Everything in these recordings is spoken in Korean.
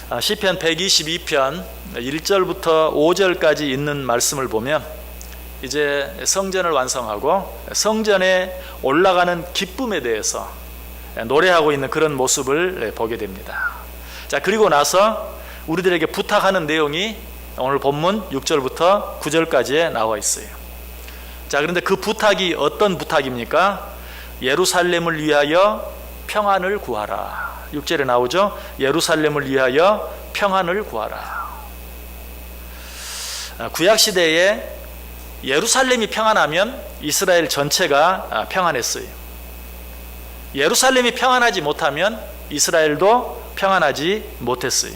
시편 122편 1절부터 5절까지 있는 말씀을 보면 이제 성전을 완성하고 성전에 올라가는 기쁨에 대해서 노래하고 있는 그런 모습을 보게 됩니다. 자, 그리고 나서 우리들에게 부탁하는 내용이 오늘 본문 6절부터 9절까지에 나와 있어요. 자, 그런데 그 부탁이 어떤 부탁입니까? 예루살렘을 위하여 평안을 구하라. 6절에 나오죠. 예루살렘을 위하여 평안을 구하라. 구약시대에 예루살렘이 평안하면 이스라엘 전체가 평안했어요. 예루살렘이 평안하지 못하면 이스라엘도 평안하지 못했어요.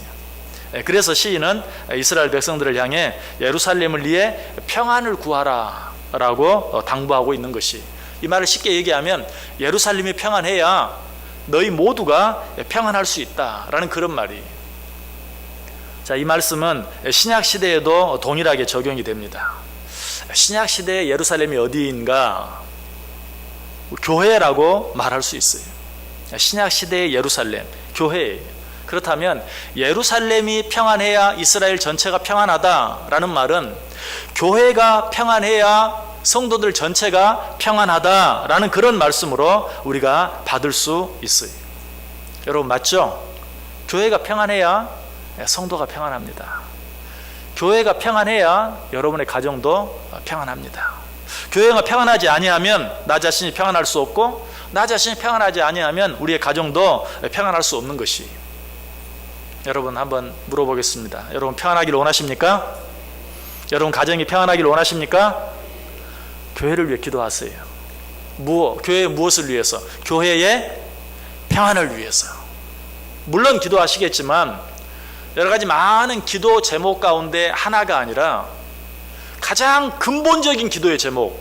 그래서 시인은 이스라엘 백성들을 향해 예루살렘을 위해 평안을 구하라 라고 당부하고 있는 것이, 이 말을 쉽게 얘기하면 예루살렘이 평안해야 너희 모두가 평안할 수 있다라는 그런 말이. 자, 이 말씀은 신약 시대에도 동일하게 적용이 됩니다. 신약 시대의 예루살렘이 어디인가? 교회라고 말할 수 있어요. 신약 시대의 예루살렘, 교회예요. 그렇다면 예루살렘이 평안해야 이스라엘 전체가 평안하다라는 말은 교회가 평안해야 성도들 전체가 평안하다라는 그런 말씀으로 우리가 받을 수 있어요. 여러분 맞죠? 교회가 평안해야 성도가 평안합니다. 교회가 평안해야 여러분의 가정도 평안합니다. 교회가 평안하지 아니하면 나 자신이 평안할 수 없고, 나 자신이 평안하지 아니하면 우리의 가정도 평안할 수 없는 것이. 여러분 한번 물어보겠습니다. 여러분 평안하기를 원하십니까? 여러분 가정이 평안하기를 원하십니까? 교회를 위해 기도하세요. 교회의 무엇을 위해서? 교회의 평안을 위해서. 물론 기도하시겠지만 여러 가지 많은 기도 제목 가운데 하나가 아니라 가장 근본적인 기도의 제목으로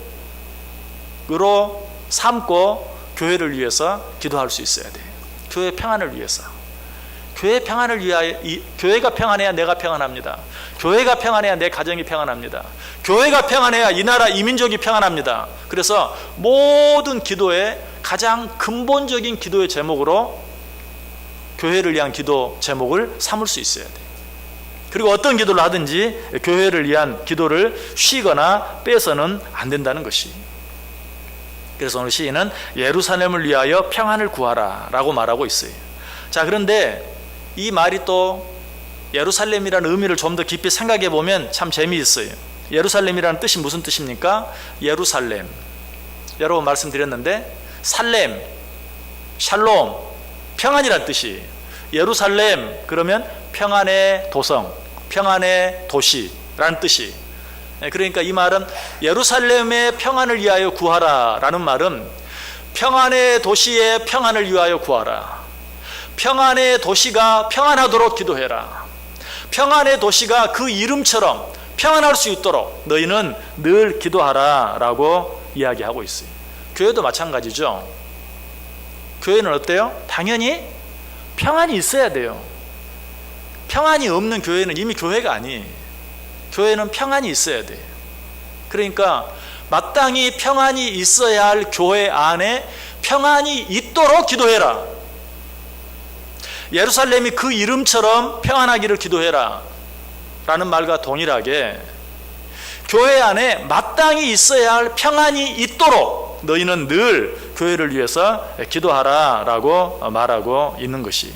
삼고 교회를 위해서 기도할 수 있어야 돼요. 교회 평안을 위해서. 교회 평안을 위하여, 교회가 평안해야 내가 평안합니다. 교회가 평안해야 내 가정이 평안합니다. 교회가 평안해야 이 나라 이 민족이 평안합니다. 그래서 모든 기도의 가장 근본적인 기도의 제목으로 교회를 위한 기도 제목을 삼을 수 있어야 돼요. 그리고 어떤 기도를 하든지 교회를 위한 기도를 쉬거나 빼서는 안 된다는 것이. 그래서 오늘 시인은 예루살렘을 위하여 평안을 구하라 라고 말하고 있어요. 자, 그런데 이 말이 또 예루살렘이라는 의미를 좀 더 깊이 생각해 보면 참 재미있어요. 예루살렘이라는 뜻이 무슨 뜻입니까? 예루살렘. 여러분 말씀드렸는데 살렘, 샬롬, 평안이란 뜻이. 예루살렘 그러면 평안의 도성, 평안의 도시라는 뜻이. 그러니까 이 말은 예루살렘의 평안을 위하여 구하라 라는 말은 평안의 도시의 평안을 위하여 구하라. 평안의 도시가 평안하도록 기도해라. 평안의 도시가 그 이름처럼 평안할 수 있도록 너희는 늘 기도하라 라고 이야기하고 있어요. 교회도 마찬가지죠. 교회는 어때요? 당연히 평안이 있어야 돼요. 평안이 없는 교회는 이미 교회가 아니에요. 교회는 평안이 있어야 돼요. 그러니까 마땅히 평안이 있어야 할 교회 안에 평안이 있도록 기도해라. 예루살렘이 그 이름처럼 평안하기를 기도해라 라는 말과 동일하게 교회 안에 마땅히 있어야 할 평안이 있도록 너희는 늘 교회를 위해서 기도하라 라고 말하고 있는 것이,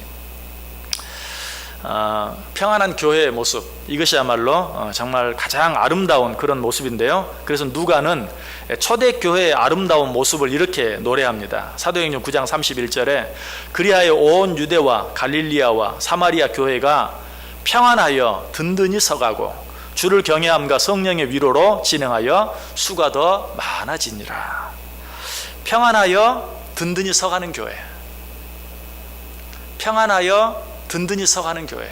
평안한 교회의 모습, 이것이야말로 정말 가장 아름다운 그런 모습인데요. 그래서 누가는 초대교회의 아름다운 모습을 이렇게 노래합니다. 사도행전 9장 31절에 그리하여 온 유대와 갈릴리아와 사마리아 교회가 평안하여 든든히 서가고 주를 경외함과 성령의 위로로 진행하여 수가 더 많아지니라. 평안하여 든든히 서가는 교회, 평안하여 든든히 서가는 교회.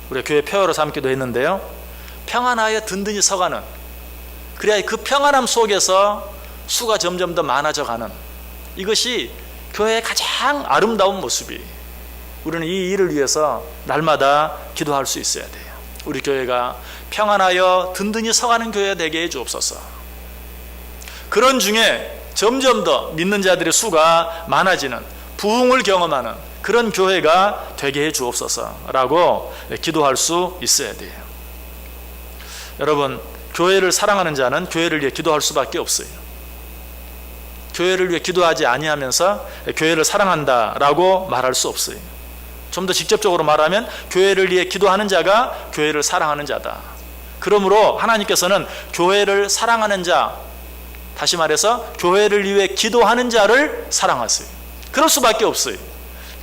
우리 교회 표어로 삼기도 했는데요. 평안하여 든든히 서가는, 그래야 그 평안함 속에서 수가 점점 더 많아져가는, 이것이 교회의 가장 아름다운 모습이. 우리는 이 일을 위해서 날마다 기도할 수 있어야 돼요. 우리 교회가 평안하여 든든히 서가는 교회가 되게 해주옵소서. 그런 중에 점점 더 믿는 자들의 수가 많아지는, 부흥을 경험하는 그런 교회가 되게 해 주옵소서라고 기도할 수 있어야 돼요. 여러분, 교회를 사랑하는 자는 교회를 위해 기도할 수밖에 없어요. 교회를 위해 기도하지 아니하면서 교회를 사랑한다라고 말할 수 없어요. 좀 더 직접적으로 말하면 교회를 위해 기도하는 자가 교회를 사랑하는 자다. 그러므로 하나님께서는 교회를 사랑하는 자, 다시 말해서 교회를 위해 기도하는 자를 사랑하세요. 그럴 수밖에 없어요.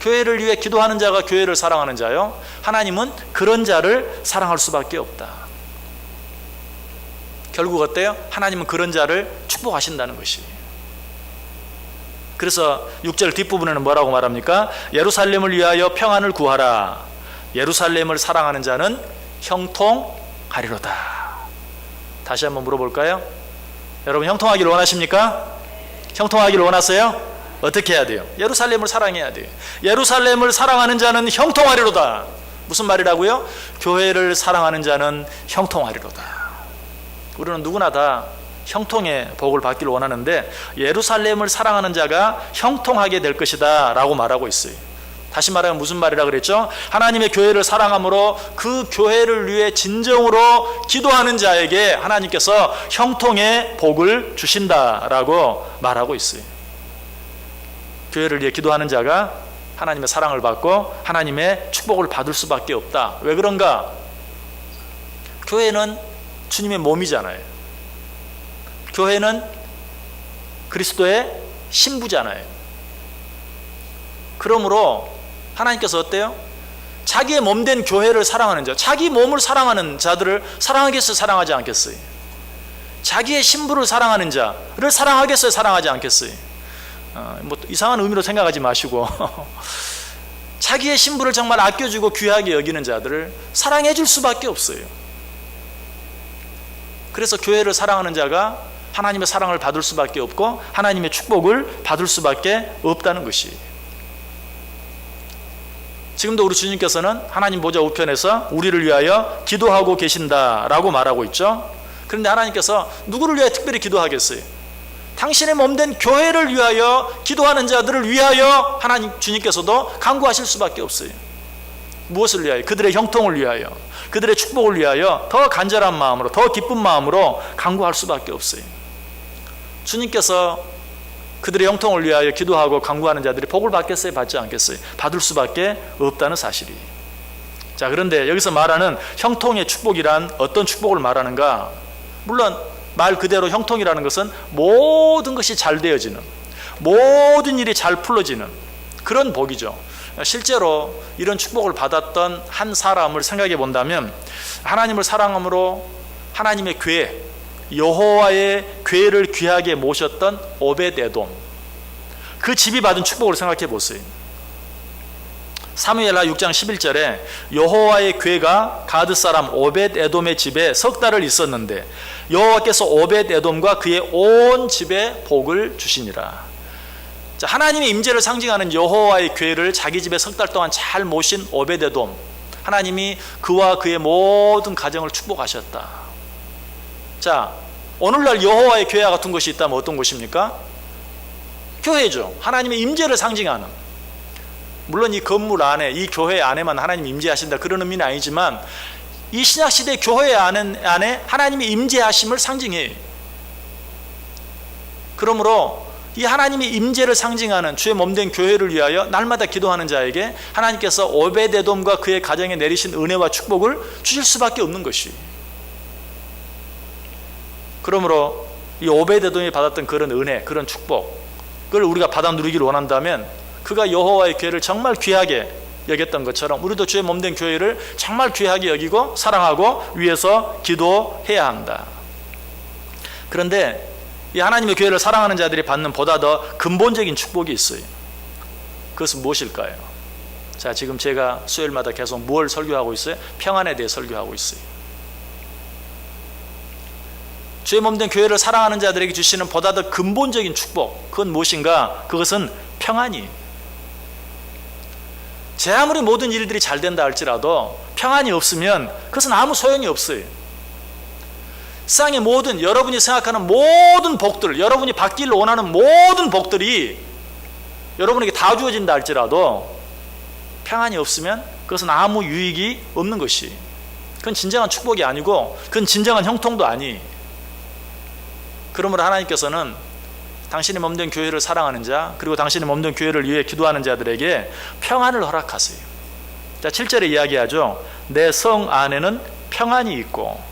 교회를 위해 기도하는 자가 교회를 사랑하는 자요. 하나님은 그런 자를 사랑할 수밖에 없다. 결국 어때요? 하나님은 그런 자를 축복하신다는 것이에요. 그래서 6절 뒷부분에는 뭐라고 말합니까? 예루살렘을 위하여 평안을 구하라. 예루살렘을 사랑하는 자는 형통하리로다. 다시 한번 물어볼까요? 여러분, 형통하기를 원하십니까? 형통하기를 원하세요? 어떻게 해야 돼요? 예루살렘을 사랑해야 돼요. 예루살렘을 사랑하는 자는 형통하리로다. 무슨 말이라고요? 교회를 사랑하는 자는 형통하리로다. 우리는 누구나 다 형통의 복을 받기를 원하는데 예루살렘을 사랑하는 자가 형통하게 될 것이다 라고 말하고 있어요. 다시 말하면 무슨 말이라 그랬죠? 하나님의 교회를 사랑함으로 그 교회를 위해 진정으로 기도하는 자에게 하나님께서 형통의 복을 주신다라고 말하고 있어요. 교회를 위해 기도하는 자가 하나님의 사랑을 받고 하나님의 축복을 받을 수밖에 없다. 왜 그런가? 교회는 주님의 몸이잖아요. 교회는 그리스도의 신부잖아요. 그러므로 하나님께서 어때요? 자기의 몸된 교회를 사랑하는 자, 자기 몸을 사랑하는 자들을 사랑하겠어요? 사랑하지 않겠어요? 자기의 신부를 사랑하는 자를 사랑하겠어요? 사랑하지 않겠어요? 뭐 이상한 의미로 생각하지 마시고 자기의 신부를 정말 아껴주고 귀하게 여기는 자들을 사랑해 줄 수밖에 없어요. 그래서 교회를 사랑하는 자가 하나님의 사랑을 받을 수밖에 없고 하나님의 축복을 받을 수밖에 없다는 것이. 지금도 우리 주님께서는 하나님 보좌 우편에서 우리를 위하여 기도하고 계신다라고 말하고 있죠. 그런데 하나님께서 누구를 위하여 특별히 기도하겠어요? 당신의 몸된 교회를 위하여 기도하는 자들을 위하여 하나님 주님께서도 간구하실 수밖에 없어요. 무엇을 위하여? 그들의 형통을 위하여, 그들의 축복을 위하여 더 간절한 마음으로, 더 기쁜 마음으로 간구할 수밖에 없어요. 주님께서 그들의 형통을 위하여 기도하고 간구하는 자들이 복을 받겠어요? 받지 않겠어요? 받을 수밖에 없다는 사실이. 자, 그런데 여기서 말하는 형통의 축복이란 어떤 축복을 말하는가? 물론 말 그대로 형통이라는 것은 모든 것이 잘 되어지는, 모든 일이 잘 풀어지는 그런 복이죠. 실제로 이런 축복을 받았던 한 사람을 생각해 본다면 하나님을 사랑함으로 하나님의 교회, 여호와의 교회를 귀하게 모셨던 오벳에돔, 그 집이 받은 축복을 생각해 보세요. 사무엘하 6장 11절에 여호와의 교회가 가드 사람 오벳에돔의 집에 석 달을 있었는데 여호와께서 오벳에돔과 그의 온 집에 복을 주시니라. 자, 하나님의 임재를 상징하는 여호와의 교회를 자기 집에 석 달 동안 잘 모신 오벳에돔, 하나님이 그와 그의 모든 가정을 축복하셨다. 자, 오늘날 여호와의 교회 같은 곳이 있다면 어떤 곳입니까? 교회죠. 하나님의 임재를 상징하는. 물론 이 건물 안에, 이 교회 안에만 하나님이 임재하신다 그런 의미는 아니지만 이 신약시대 교회 안에 하나님의 임재하심을 상징해요. 그러므로 이 하나님의 임재를 상징하는 주의 몸된 교회를 위하여 날마다 기도하는 자에게 하나님께서 오벳에돔과 그의 가정에 내리신 은혜와 축복을 주실 수밖에 없는 것이. 그러므로 이 오벳에돔이 받았던 그런 은혜, 그런 축복, 그걸 우리가 받아 누리기를 원한다면 그가 여호와의 교회를 정말 귀하게 여겼던 것처럼 우리도 주의 몸된 교회를 정말 귀하게 여기고 사랑하고 위해서 기도해야 한다. 그런데 이 하나님의 교회를 사랑하는 자들이 받는 보다 더 근본적인 축복이 있어요. 그것은 무엇일까요? 자, 지금 제가 수요일마다 계속 뭘 설교하고 있어요? 평안에 대해 설교하고 있어요. 주의 몸된 교회를 사랑하는 자들에게 주시는 보다 더 근본적인 축복, 그건 무엇인가? 그것은 평안이에요. 제 아무리 모든 일들이 잘 된다 할지라도 평안이 없으면 그것은 아무 소용이 없어요. 세상의 모든, 여러분이 생각하는 모든 복들, 여러분이 받기를 원하는 모든 복들이 여러분에게 다 주어진다 할지라도 평안이 없으면 그것은 아무 유익이 없는 것이. 그건 진정한 축복이 아니고 그건 진정한 형통도 아니. 그러므로 하나님께서는 당신의 몸된 교회를 사랑하는 자, 그리고 당신의 몸된 교회를 위해 기도하는 자들에게 평안을 허락하세요. 자, 7절에 이야기하죠. 내 성 안에는 평안이 있고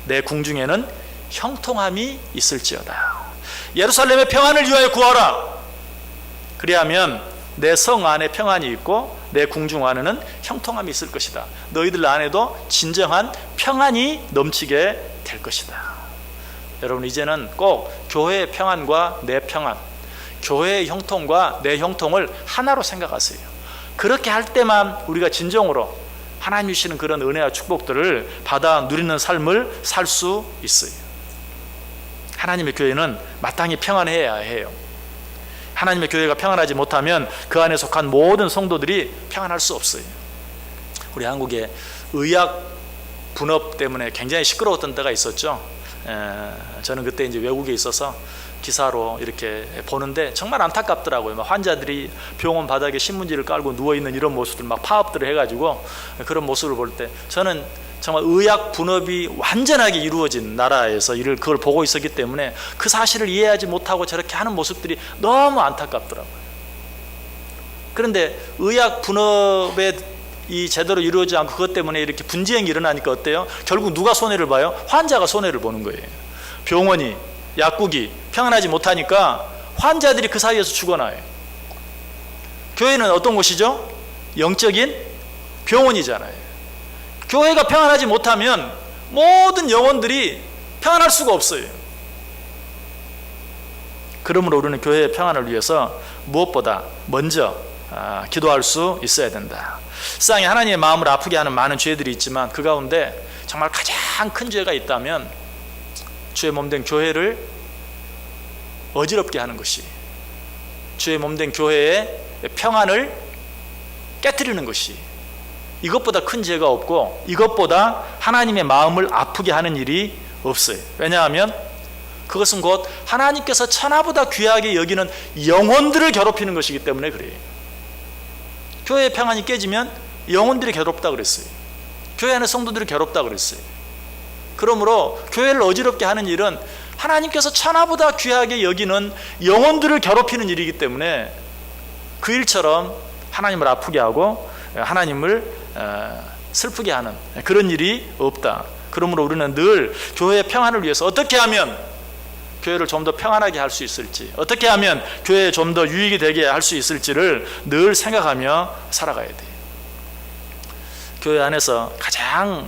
내 궁중에는 형통함이 있을지어다. 예루살렘의 평안을 위하여 구하라. 그리하면 내 성 안에 평안이 있고 내 궁중 안에는 형통함이 있을 것이다. 너희들 안에도 진정한 평안이 넘치게 될 것이다. 여러분, 이제는 꼭 교회의 평안과 내 평안, 교회의 형통과 내 형통을 하나로 생각하세요. 그렇게 할 때만 우리가 진정으로 하나님 주시는 그런 은혜와 축복들을 받아 누리는 삶을 살 수 있어요. 하나님의 교회는 마땅히 평안해야 해요. 하나님의 교회가 평안하지 못하면 그 안에 속한 모든 성도들이 평안할 수 없어요. 우리 한국에 의학 분업 때문에 굉장히 시끄러웠던 때가 있었죠. 저는 그때 이제 외국에 있어서 기사로 이렇게 보는데 정말 안타깝더라고요. 막 환자들이 병원 바닥에 신문지를 깔고 누워있는 이런 모습들, 막 파업들을 해가지고 그런 모습을 볼 때 저는 정말 의학 분업이 완전하게 이루어진 나라에서 그걸 보고 있었기 때문에 그 사실을 이해하지 못하고 저렇게 하는 모습들이 너무 안타깝더라고요. 그런데 의학 분업에 이 제대로 이루어지지 않고 그것 때문에 이렇게 분쟁이 일어나니까 어때요? 결국 누가 손해를 봐요? 환자가 손해를 보는 거예요. 병원이, 약국이 평안하지 못하니까 환자들이 그 사이에서 죽어나요. 교회는 어떤 곳이죠? 영적인 병원이잖아요. 교회가 평안하지 못하면 모든 영혼들이 평안할 수가 없어요. 그러므로 우리는 교회의 평안을 위해서 무엇보다 먼저 기도할 수 있어야 된다. 세상에 하나님의 마음을 아프게 하는 많은 죄들이 있지만 그 가운데 정말 가장 큰 죄가 있다면 주의 몸된 교회를 어지럽게 하는 것이, 주의 몸된 교회의 평안을 깨뜨리는 것이, 이것보다 큰 죄가 없고 이것보다 하나님의 마음을 아프게 하는 일이 없어요. 왜냐하면 그것은 곧 하나님께서 천하보다 귀하게 여기는 영혼들을 괴롭히는 것이기 때문에 그래요. 교회의 평안이 깨지면 영혼들이 괴롭다 그랬어요. 교회 안에 성도들이 괴롭다 그랬어요. 그러므로 교회를 어지럽게 하는 일은 하나님께서 천하보다 귀하게 여기는 영혼들을 괴롭히는 일이기 때문에 그 일처럼 하나님을 아프게 하고 하나님을 슬프게 하는 그런 일이 없다. 그러므로 우리는 늘 교회의 평안을 위해서 어떻게 하면 교회를 좀 더 평안하게 할 수 있을지, 어떻게 하면 교회에 좀 더 유익이 되게 할 수 있을지를 늘 생각하며 살아가야 돼요. 교회 안에서 가장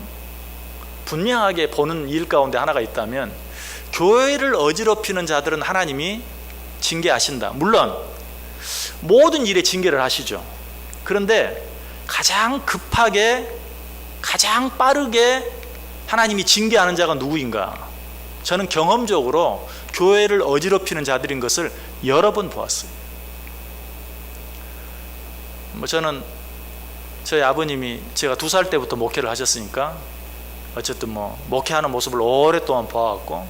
분명하게 보는 일 가운데 하나가 있다면 교회를 어지럽히는 자들은 하나님이 징계하신다. 물론 모든 일에 징계를 하시죠. 그런데 가장 급하게 가장 빠르게 하나님이 징계하는 자가 누구인가? 저는 경험적으로 교회를 어지럽히는 자들인 것을 여러 번 보았어요. 저는 저희 아버님이 제가 2살 때부터 목회를 하셨으니까 어쨌든 목회하는 모습을 오랫동안 봐왔고,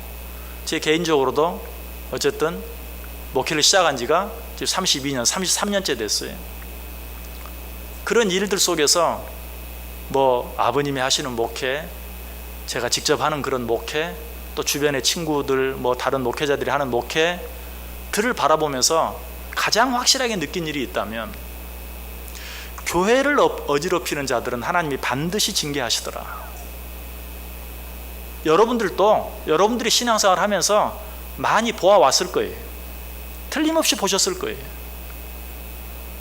제 개인적으로도 어쨌든 목회를 시작한 지가 지금 32년, 33년째 됐어요. 그런 일들 속에서 아버님이 하시는 목회, 제가 직접 하는 그런 목회, 또 주변의 친구들, 다른 목회자들이 하는 목회들을 바라보면서 가장 확실하게 느낀 일이 있다면 교회를 어지럽히는 자들은 하나님이 반드시 징계하시더라. 여러분들도 여러분들이 신앙생활을 하면서 많이 보아왔을 거예요. 틀림없이 보셨을 거예요.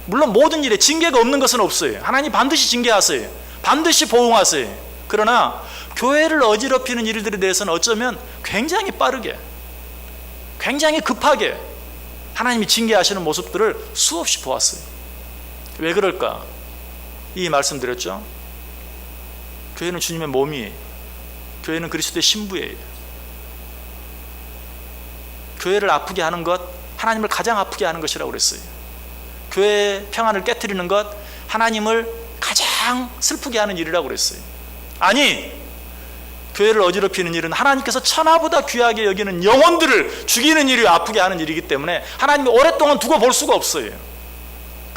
물론 모든 일에 징계가 없는 것은 없어요. 하나님 반드시 징계하세요. 반드시 보응하세요. 그러나 교회를 어지럽히는 일들에 대해서는 어쩌면 굉장히 빠르게, 굉장히 급하게 하나님이 징계하시는 모습들을 수없이 보았어요. 왜 그럴까? 이 말씀드렸죠. 교회는 주님의 몸이에요. 교회는 그리스도의 신부예요. 교회를 아프게 하는 것, 하나님을 가장 아프게 하는 것이라고 그랬어요. 교회의 평안을 깨트리는 것, 하나님을 가장 슬프게 하는 일이라고 그랬어요. 아니, 교회를 어지럽히는 일은 하나님께서 천하보다 귀하게 여기는 영혼들을 죽이는 일이 아프게 하는 일이기 때문에 하나님이 오랫동안 두고 볼 수가 없어요.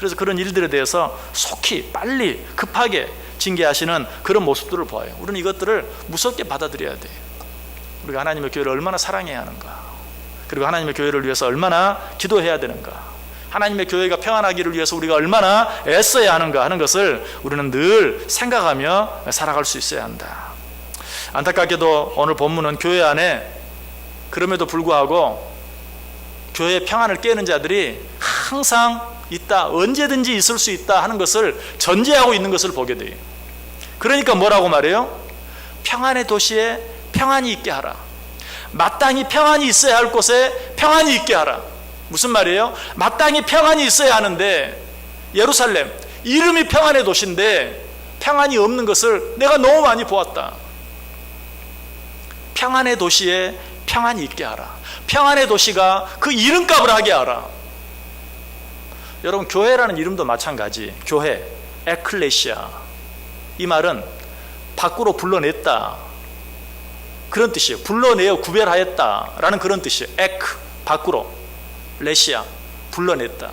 그래서 그런 일들에 대해서 속히 빨리 급하게 징계하시는 그런 모습들을 보아요. 우리는 이것들을 무섭게 받아들여야 돼요. 우리가 하나님의 교회를 얼마나 사랑해야 하는가, 그리고 하나님의 교회를 위해서 얼마나 기도해야 되는가, 하나님의 교회가 평안하기를 위해서 우리가 얼마나 애써야 하는가 하는 것을 우리는 늘 생각하며 살아갈 수 있어야 한다. 안타깝게도 오늘 본문은 교회 안에 그럼에도 불구하고 교회의 평안을 깨는 자들이 항상 있다, 언제든지 있을 수 있다 하는 것을 전제하고 있는 것을 보게 돼요. 그러니까 뭐라고 말해요? 평안의 도시에 평안이 있게 하라. 마땅히 평안이 있어야 할 곳에 평안이 있게 하라. 무슨 말이에요? 마땅히 평안이 있어야 하는데 예루살렘 이름이 평안의 도시인데 평안이 없는 것을 내가 너무 많이 보았다. 평안의 도시에 평안이 있게 하라. 평안의 도시가 그 이름값을 하게 하라. 여러분, 교회라는 이름도 마찬가지. 교회, 에클레시아, 이 말은 밖으로 불러냈다 그런 뜻이에요. 불러내어 구별하였다 라는 그런 뜻이에요. 에크, 밖으로, 레시아, 불러냈다.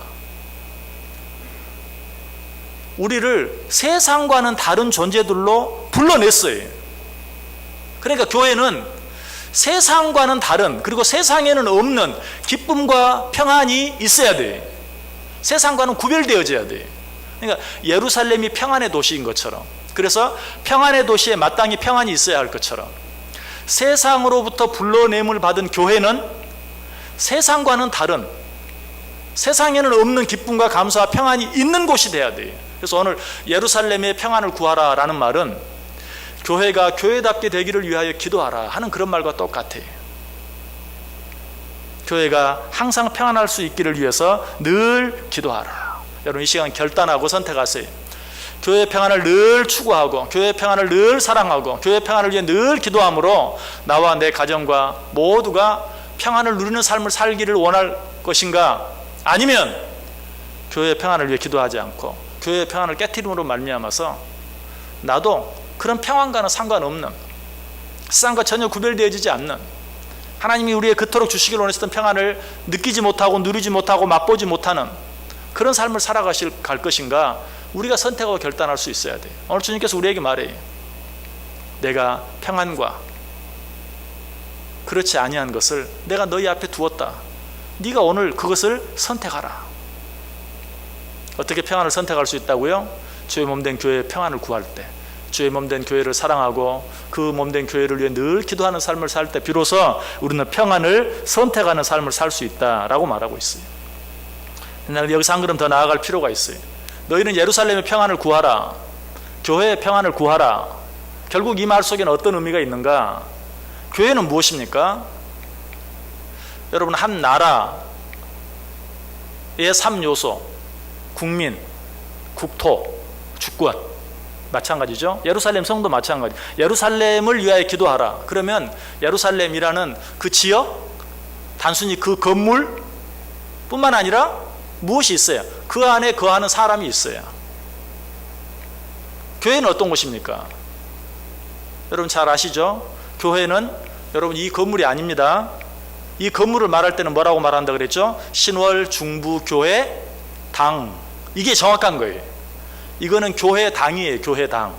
우리를 세상과는 다른 존재들로 불러냈어요. 그러니까 교회는 세상과는 다른, 그리고 세상에는 없는 기쁨과 평안이 있어야 돼. 세상과는 구별되어져야 돼. 그러니까 예루살렘이 평안의 도시인 것처럼, 그래서 평안의 도시에 마땅히 평안이 있어야 할 것처럼, 세상으로부터 불러냄을 받은 교회는 세상과는 다른, 세상에는 없는 기쁨과 감사와 평안이 있는 곳이 돼야 돼요. 그래서 오늘 예루살렘의 평안을 구하라 라는 말은 교회가 교회답게 되기를 위하여 기도하라 하는 그런 말과 똑같아요. 교회가 항상 평안할 수 있기를 위해서 늘 기도하라. 여러분, 이 시간 결단하고 선택하세요. 교회의 평안을 늘 추구하고, 교회의 평안을 늘 사랑하고, 교회의 평안을 위해 늘 기도함으로 나와 내 가정과 모두가 평안을 누리는 삶을 살기를 원할 것인가? 아니면 교회의 평안을 위해 기도하지 않고 교회의 평안을 깨트림으로 말미암아서 나도 그런 평안과는 상관없는, 세상과 전혀 구별되어지지 않는, 하나님이 우리의 그토록 주시기를 원하셨던 평안을 느끼지 못하고 누리지 못하고 맛보지 못하는 그런 삶을 살아갈 것인가? 우리가 선택하고 결단할 수 있어야 돼요. 오늘 주님께서 우리에게 말해요. 내가 평안과 그렇지 아니한 것을 내가 너희 앞에 두었다. 네가 오늘 그것을 선택하라. 어떻게 평안을 선택할 수 있다고요? 주의 몸된 교회의 평안을 구할 때, 주의 몸된 교회를 사랑하고 그 몸된 교회를 위해 늘 기도하는 삶을 살 때 비로소 우리는 평안을 선택하는 삶을 살 수 있다라고 말하고 있어요. 여기서 한 걸음 더 나아갈 필요가 있어요. 너희는 예루살렘의 평안을 구하라, 교회의 평안을 구하라. 결국 이 말 속에는 어떤 의미가 있는가? 교회는 무엇입니까? 여러분, 한 나라의 3요소, 국민, 국토, 주권, 마찬가지죠. 예루살렘 성도 마찬가지. 예루살렘을 위하여 기도하라. 그러면 예루살렘이라는 그 지역, 단순히 그 건물 뿐만 아니라 무엇이 있어요? 그 안에 거하는 사람이 있어요. 교회는 어떤 곳입니까? 여러분 잘 아시죠? 교회는 여러분 이 건물이 아닙니다. 이 건물을 말할 때는 뭐라고 말한다 그랬죠? 신월 중부 교회 당. 이게 정확한 거예요. 이거는 교회 당이에요. 교회 당.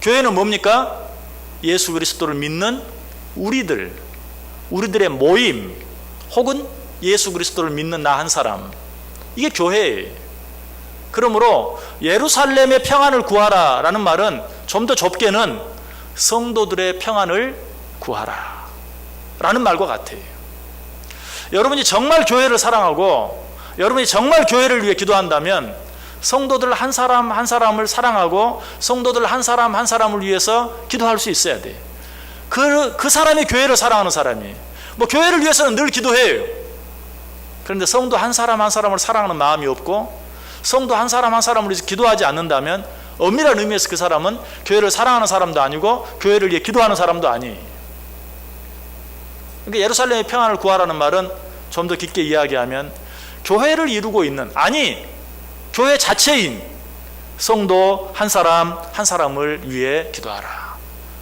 교회는 뭡니까? 예수 그리스도를 믿는 우리들의 모임, 혹은 예수 그리스도를 믿는 나 한 사람, 이게 교회예요. 그러므로 예루살렘의 평안을 구하라 라는 말은 좀 더 좁게는 성도들의 평안을 구하라 라는 말과 같아요. 여러분이 정말 교회를 사랑하고 여러분이 정말 교회를 위해 기도한다면 성도들 한 사람 한 사람을 사랑하고 성도들 한 사람 한 사람을 위해서 기도할 수 있어야 돼요. 그 사람이 교회를 사랑하는 사람이에요. 뭐 교회를 위해서는 늘 기도해요. 그런데 성도 한 사람 한 사람을 사랑하는 마음이 없고 성도 한 사람 한 사람을 위해서 기도하지 않는다면 엄밀한 의미에서 그 사람은 교회를 사랑하는 사람도 아니고 교회를 위해 기도하는 사람도 아니에요. 그러니까 예루살렘의 평안을 구하라는 말은 좀 더 깊게 이야기하면 교회를 이루고 있는, 아니 교회 자체인 성도 한 사람 한 사람을 위해 기도하라.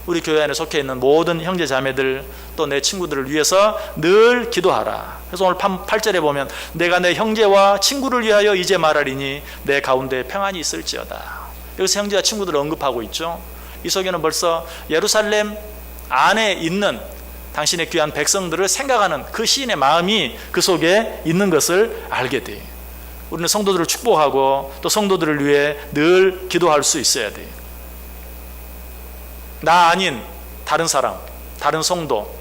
우리 교회 안에 속해 있는 모든 형제 자매들 또 내 친구들을 위해서 늘 기도하라. 그래서 오늘 8절에 보면 내가 내 형제와 친구를 위하여 이제 말하리니 내 가운데 평안이 있을지어다. 여기서 형제와 친구들을 언급하고 있죠. 이 속에는 벌써 예루살렘 안에 있는 당신의 귀한 백성들을 생각하는 그 시인의 마음이 그 속에 있는 것을 알게 돼요. 우리는 성도들을 축복하고 또 성도들을 위해 늘 기도할 수 있어야 돼요. 나 아닌 다른 사람, 다른 성도,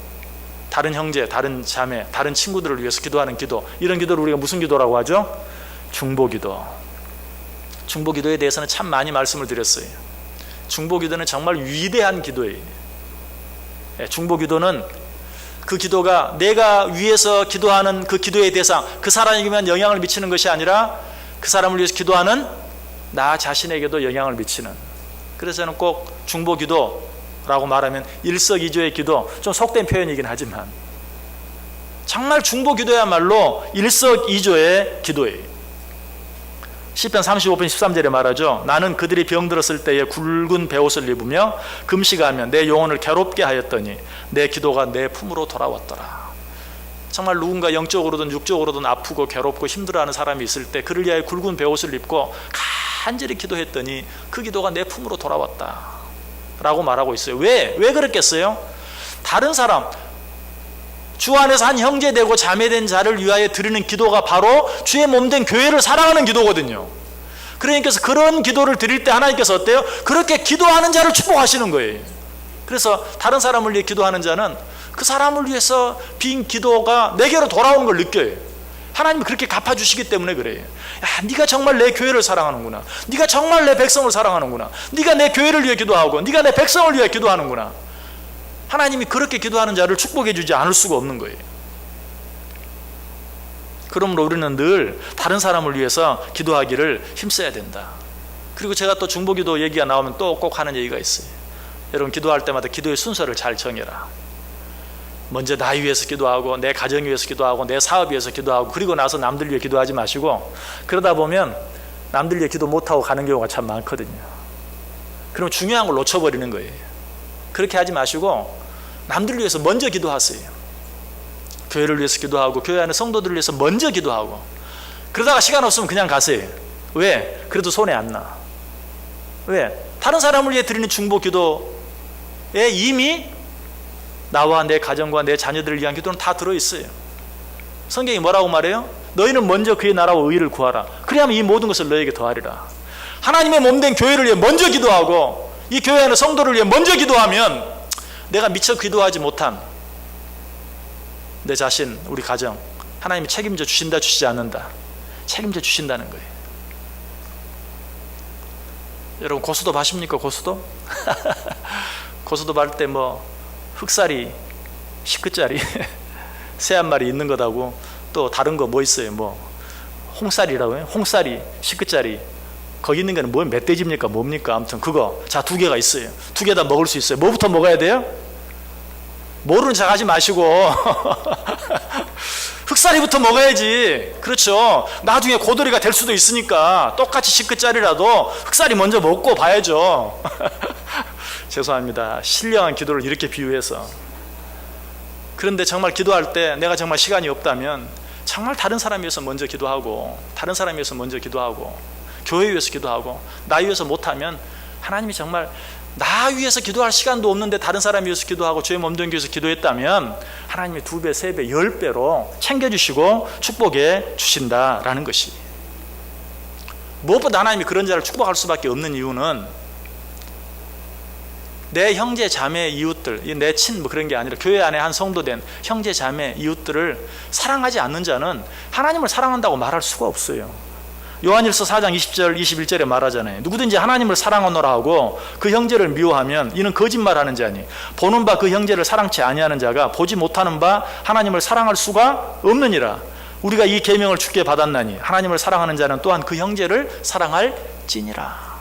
다른 형제, 다른 자매, 다른 친구들을 위해서 기도하는 기도, 이런 기도를 우리가 무슨 기도라고 하죠? 중보기도. 중보기도에 대해서는 참 많이 말씀을 드렸어요. 중보기도는 정말 위대한 기도예요. 중보기도는 그 기도가 내가 위해서 기도하는 그 기도의 대상, 그 사람에게만 영향을 미치는 것이 아니라 그 사람을 위해서 기도하는 나 자신에게도 영향을 미치는. 그래서 저는 꼭 중보기도라고 말하면 일석이조의 기도, 좀 속된 표현이긴 하지만 정말 중보기도야말로 일석이조의 기도예요. 시편 35편 13절에 말하죠. 나는 그들이 병들었을 때에 굵은 베옷을 입으며 금식하며 내 영혼을 괴롭게 하였더니 내 기도가 내 품으로 돌아왔더라. 정말 누군가 영적으로든 육적으로든 아프고 괴롭고 힘들어하는 사람이 있을 때 그를 위하여 굵은 베옷을 입고 간절히 기도했더니 그 기도가 내 품으로 돌아왔다 라고 말하고 있어요. 왜 그랬겠어요? 다른 사람, 주 안에서 한 형제 되고 자매 된 자를 위하여 드리는 기도가 바로 주의 몸된 교회를 사랑하는 기도거든요. 그러니까 그런 기도를 드릴 때 하나님께서 어때요? 그렇게 기도하는 자를 축복하시는 거예요. 그래서 다른 사람을 위해 기도하는 자는 그 사람을 위해서 빈 기도가 내게로 돌아오는 걸 느껴요. 하나님이 그렇게 갚아주시기 때문에 그래요. 야, 네가 정말 내 교회를 사랑하는구나. 네가 정말 내 백성을 사랑하는구나. 네가 내 교회를 위해 기도하고 네가 내 백성을 위해 기도하는구나. 하나님이 그렇게 기도하는 자를 축복해 주지 않을 수가 없는 거예요. 그러므로 우리는 늘 다른 사람을 위해서 기도하기를 힘써야 된다. 그리고 제가 또 중보기도 얘기가 나오면 또 꼭 하는 얘기가 있어요. 여러분, 기도할 때마다 기도의 순서를 잘 정해라. 먼저 나 위해서 기도하고 내 가정 위해서 기도하고 내 사업 위해서 기도하고 그리고 나서 남들 위해 기도하지 마시고, 그러다 보면 남들 위해 기도 못하고 가는 경우가 참 많거든요. 그럼 중요한 걸 놓쳐버리는 거예요. 그렇게 하지 마시고 남들을 위해서 먼저 기도하세요. 교회를 위해서 기도하고 교회 안에 성도들을 위해서 먼저 기도하고, 그러다가 시간 없으면 그냥 가세요. 왜? 그래도 손해 안 나. 왜? 다른 사람을 위해 드리는 중보 기도에 이미 나와 내 가정과 내 자녀들을 위한 기도는 다 들어있어요. 성경이 뭐라고 말해요? 너희는 먼저 그의 나라와 의를 구하라. 그리하면 이 모든 것을 너희에게 더하리라. 하나님의 몸된 교회를 위해 먼저 기도하고 이 교회 안에 성도를 위해 먼저 기도하면 내가 미처 기도하지 못한 내 자신, 우리 가정, 하나님이 책임져 주신다, 주시지 않는다. 책임져 주신다는 거예요. 여러분, 고수도 하십니까? 고수도? 고수도 할 때 뭐 흑살이 10그짜리 새 한 마리 있는 것하고 또 다른 거 뭐 있어요? 뭐 홍살이라고 해요? 홍살이 10그짜리 거기 있는 거는 뭐 멧돼지입니까? 뭡니까? 아무튼 그거 자 2개가 있어요. 2개 다 먹을 수 있어요. 뭐부터 먹어야 돼요? 모르는 척 하지 마시고 흑사리부터 먹어야지. 그렇죠. 나중에 고돌이가 될 수도 있으니까 똑같이 10그짜리라도 흑사리 먼저 먹고 봐야죠. 죄송합니다. 신령한 기도를 이렇게 비유해서. 그런데 정말 기도할 때 내가 정말 시간이 없다면 정말 다른 사람 위해서 먼저 기도하고, 다른 사람 위해서 먼저 기도하고, 교회 위해서 기도하고, 나 위해서 못하면 하나님이 정말 나 위해서 기도할 시간도 없는데 다른 사람 위해서 기도하고 주의 몸된 교회에서 기도했다면 하나님이 2배, 3배, 10배로 챙겨주시고 축복해 주신다라는 것이. 무엇보다 하나님이 그런 자를 축복할 수밖에 없는 이유는 내 형제 자매 이웃들, 내 친 뭐 그런 게 아니라 교회 안에 한 성도된 형제 자매 이웃들을 사랑하지 않는 자는 하나님을 사랑한다고 말할 수가 없어요. 요한일서 4장 20절 21절에 말하잖아요. 누구든지 하나님을 사랑하노라 하고 그 형제를 미워하면 이는 거짓말하는 자니 보는 바 그 형제를 사랑치 아니하는 자가 보지 못하는 바 하나님을 사랑할 수가 없느니라. 우리가 이 계명을 주께 받았나니 하나님을 사랑하는 자는 또한 그 형제를 사랑할지니라.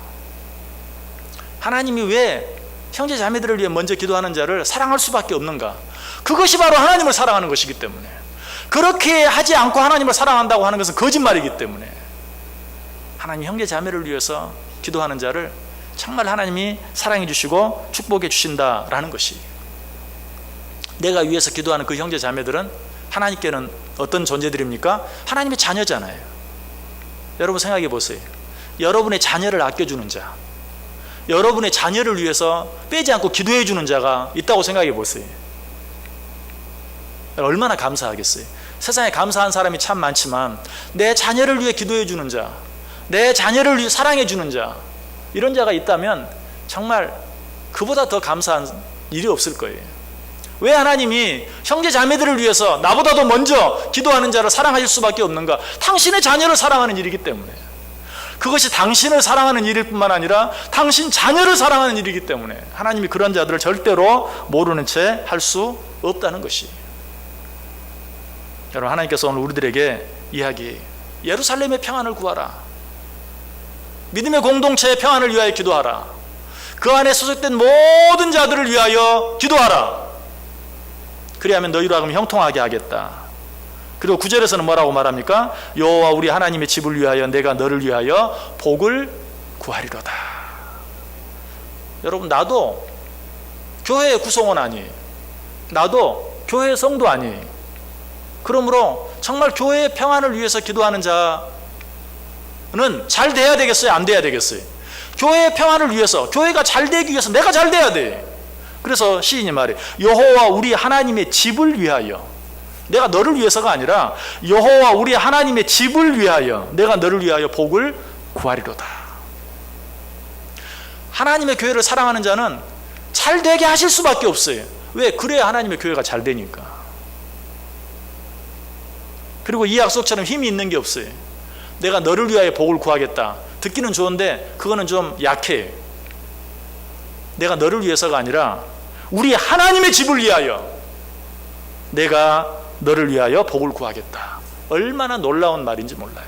하나님이 왜 형제 자매들을 위해 먼저 기도하는 자를 사랑할 수밖에 없는가? 그것이 바로 하나님을 사랑하는 것이기 때문에. 그렇게 하지 않고 하나님을 사랑한다고 하는 것은 거짓말이기 때문에 하나님 형제 자매를 위해서 기도하는 자를 정말 하나님이 사랑해 주시고 축복해 주신다라는 것이. 내가 위해서 기도하는 그 형제 자매들은 하나님께는 어떤 존재들입니까? 하나님의 자녀잖아요. 여러분 생각해 보세요. 여러분의 자녀를 아껴주는 자, 여러분의 자녀를 위해서 빼지 않고 기도해 주는 자가 있다고 생각해 보세요. 얼마나 감사하겠어요. 세상에 감사한 사람이 참 많지만 내 자녀를 위해 기도해 주는 자, 내 자녀를 위해 사랑해 주는 자, 이런 자가 있다면 정말 그보다 더 감사한 일이 없을 거예요. 왜 하나님이 형제 자매들을 위해서 나보다도 먼저 기도하는 자를 사랑하실 수밖에 없는가? 당신의 자녀를 사랑하는 일이기 때문에. 그것이 당신을 사랑하는 일일 뿐만 아니라 당신 자녀를 사랑하는 일이기 때문에 하나님이 그런 자들을 절대로 모르는 채 할 수 없다는 것이. 여러분, 하나님께서 오늘 우리들에게 이야기, 예루살렘의 평안을 구하라, 믿음의 공동체의 평안을 위하여 기도하라, 그 안에 소속된 모든 자들을 위하여 기도하라, 그리하면 너희로 하여금 형통하게 하겠다. 그리고 9절에서는 뭐라고 말합니까? 여호와 우리 하나님의 집을 위하여 내가 너를 위하여 복을 구하리로다. 여러분, 나도 교회의 구성원 아니, 나도 교회의 성도 아니, 그러므로 정말 교회의 평안을 위해서 기도하는 자는 잘 돼야 되겠어요? 안 돼야 되겠어요? 교회의 평안을 위해서, 교회가 잘 되기 위해서 내가 잘 돼야 돼. 그래서 시인이 말해, 여호와 우리 하나님의 집을 위하여, 내가 너를 위해서가 아니라 여호와 우리 하나님의 집을 위하여 내가 너를 위하여 복을 구하리로다. 하나님의 교회를 사랑하는 자는 잘 되게 하실 수밖에 없어요. 왜? 그래야 하나님의 교회가 잘 되니까. 그리고 이 약속처럼 힘이 있는 게 없어요. 내가 너를 위하여 복을 구하겠다. 듣기는 좋은데 그거는 좀 약해요. 내가 너를 위해서가 아니라 우리 하나님의 집을 위하여 내가 너를 위하여 복을 구하겠다. 얼마나 놀라운 말인지 몰라요.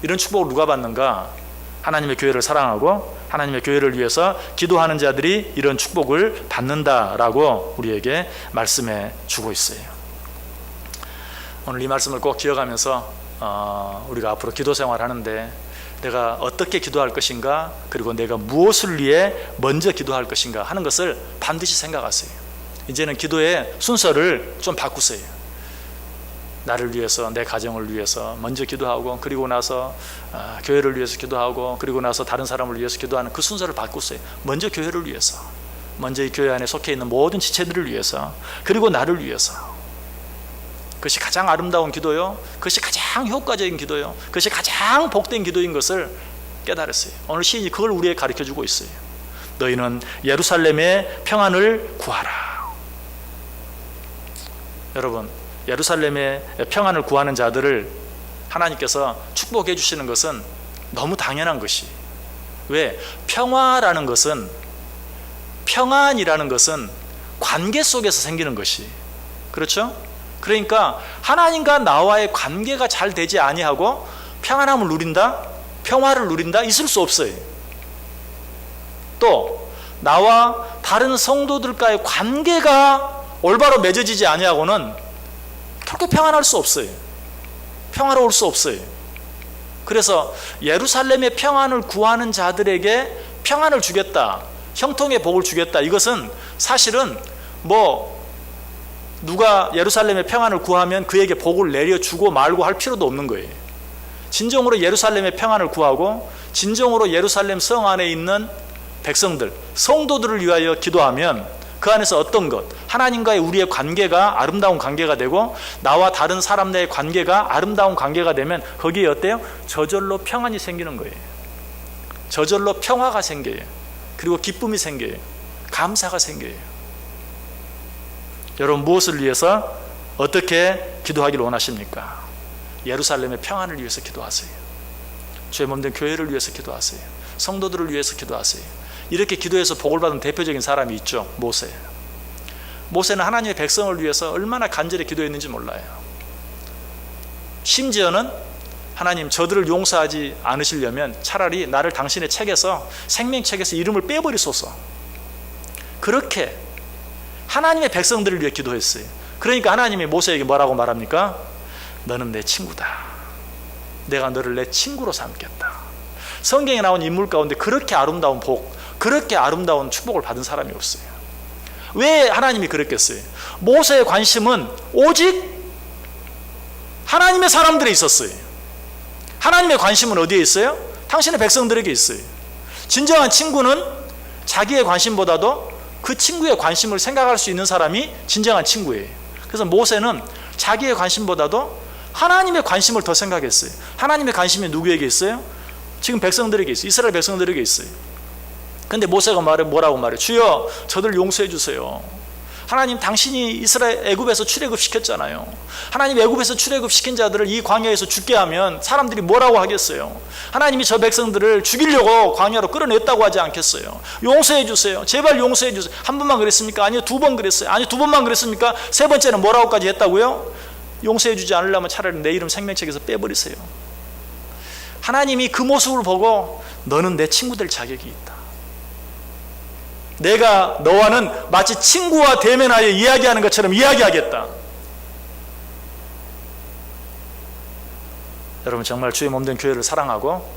이런 축복을 누가 받는가? 하나님의 교회를 사랑하고 하나님의 교회를 위해서 기도하는 자들이 이런 축복을 받는다라고 우리에게 말씀해 주고 있어요. 오늘 이 말씀을 꼭 기억하면서 우리가 앞으로 기도 생활하는데 내가 어떻게 기도할 것인가, 그리고 내가 무엇을 위해 먼저 기도할 것인가 하는 것을 반드시 생각하세요. 이제는 기도의 순서를 좀 바꾸세요. 나를 위해서, 내 가정을 위해서 먼저 기도하고, 그리고 나서 교회를 위해서 기도하고, 그리고 나서 다른 사람을 위해서 기도하는 그 순서를 바꾸세요. 먼저 교회를 위해서, 먼저 이 교회 안에 속해 있는 모든 지체들을 위해서, 그리고 나를 위해서. 그것이 가장 아름다운 기도요, 그것이 가장 효과적인 기도요, 그것이 가장 복된 기도인 것을 깨달았어요. 오늘 시인이 그걸 우리에게 가르쳐주고 있어요. 너희는 예루살렘의 평안을 구하라. 여러분, 예루살렘의 평안을 구하는 자들을 하나님께서 축복해 주시는 것은 너무 당연한 것이. 왜? 평화라는 것은, 평안이라는 것은 관계 속에서 생기는 것이, 그렇죠? 그러니까 하나님과 나와의 관계가 잘 되지 아니하고 평안함을 누린다, 평화를 누린다, 있을 수 없어요. 또 나와 다른 성도들과의 관계가 올바로 맺어지지 아니하고는 결코 평안할 수 없어요. 평화로울 수 없어요. 그래서 예루살렘의 평안을 구하는 자들에게 평안을 주겠다, 형통의 복을 주겠다, 이것은 사실은 누가 예루살렘의 평안을 구하면 그에게 복을 내려주고 말고 할 필요도 없는 거예요. 진정으로 예루살렘의 평안을 구하고 진정으로 예루살렘 성 안에 있는 백성들, 성도들을 위하여 기도하면 그 안에서 어떤 것, 하나님과의 우리의 관계가 아름다운 관계가 되고 나와 다른 사람 내의 관계가 아름다운 관계가 되면 거기에 어때요? 저절로 평안이 생기는 거예요. 저절로 평화가 생겨요. 그리고 기쁨이 생겨요. 감사가 생겨요. 여러분, 무엇을 위해서 어떻게 기도하기를 원하십니까? 예루살렘의 평안을 위해서 기도하세요. 죄 몸된 교회를 위해서 기도하세요. 성도들을 위해서 기도하세요. 이렇게 기도해서 복을 받은 대표적인 사람이 있죠. 모세. 모세는 하나님의 백성을 위해서 얼마나 간절히 기도했는지 몰라요. 심지어는 하나님, 저들을 용서하지 않으시려면 차라리 나를 당신의 책에서, 생명책에서 이름을 빼버리소서. 그렇게 하나님의 백성들을 위해 기도했어요. 그러니까 하나님이 모세에게 뭐라고 말합니까? 너는 내 친구다. 내가 너를 내 친구로 삼겠다. 성경에 나온 인물 가운데 그렇게 아름다운 복, 그렇게 아름다운 축복을 받은 사람이 없어요. 왜 하나님이 그랬겠어요? 모세의 관심은 오직 하나님의 사람들에 있었어요. 하나님의 관심은 어디에 있어요? 당신의 백성들에게 있어요. 진정한 친구는 자기의 관심보다도 그 친구의 관심을 생각할 수 있는 사람이 진정한 친구예요. 그래서 모세는 자기의 관심보다도 하나님의 관심을 더 생각했어요. 하나님의 관심이 누구에게 있어요? 지금 백성들에게 있어요. 이스라엘 백성들에게 있어요. 근데 모세가 뭐라고 말해? 주여, 저들 용서해 주세요. 하나님, 당신이 이스라엘 애굽에서 출애굽시켰잖아요. 하나님, 애굽에서 출애굽시킨 자들을 이 광야에서 죽게 하면 사람들이 뭐라고 하겠어요? 하나님이 저 백성들을 죽이려고 광야로 끌어냈다고 하지 않겠어요? 용서해 주세요. 제발 용서해 주세요. 한 번만 그랬습니까? 아니요, 두 번 그랬어요. 아니요, 두 번만 그랬습니까? 세 번째는 뭐라고까지 했다고요? 용서해 주지 않으려면 차라리 내 이름 생명책에서 빼버리세요. 하나님이 그 모습을 보고 너는 내 친구 될 자격이 있다. 내가 너와는 마치 친구와 대면하여 이야기하는 것처럼 이야기하겠다. 여러분, 정말 주의 몸된 교회를 사랑하고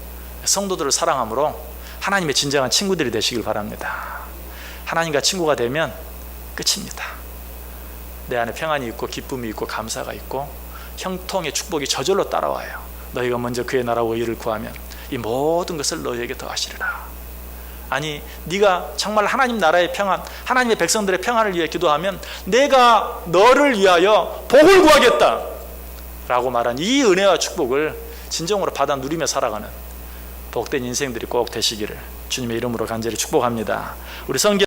성도들을 사랑함으로 하나님의 진정한 친구들이 되시길 바랍니다. 하나님과 친구가 되면 끝입니다. 내 안에 평안이 있고 기쁨이 있고 감사가 있고 형통의 축복이 저절로 따라와요. 너희가 먼저 그의 나라와 의를 구하면 이 모든 것을 너희에게 더하시리라. 아니, 네가 정말 하나님 나라의 평안, 하나님의 백성들의 평안을 위해 기도하면 내가 너를 위하여 복을 구하겠다 라고 말한 이 은혜와 축복을 진정으로 받아 누리며 살아가는 복된 인생들이 꼭 되시기를 주님의 이름으로 간절히 축복합니다. 우리 성경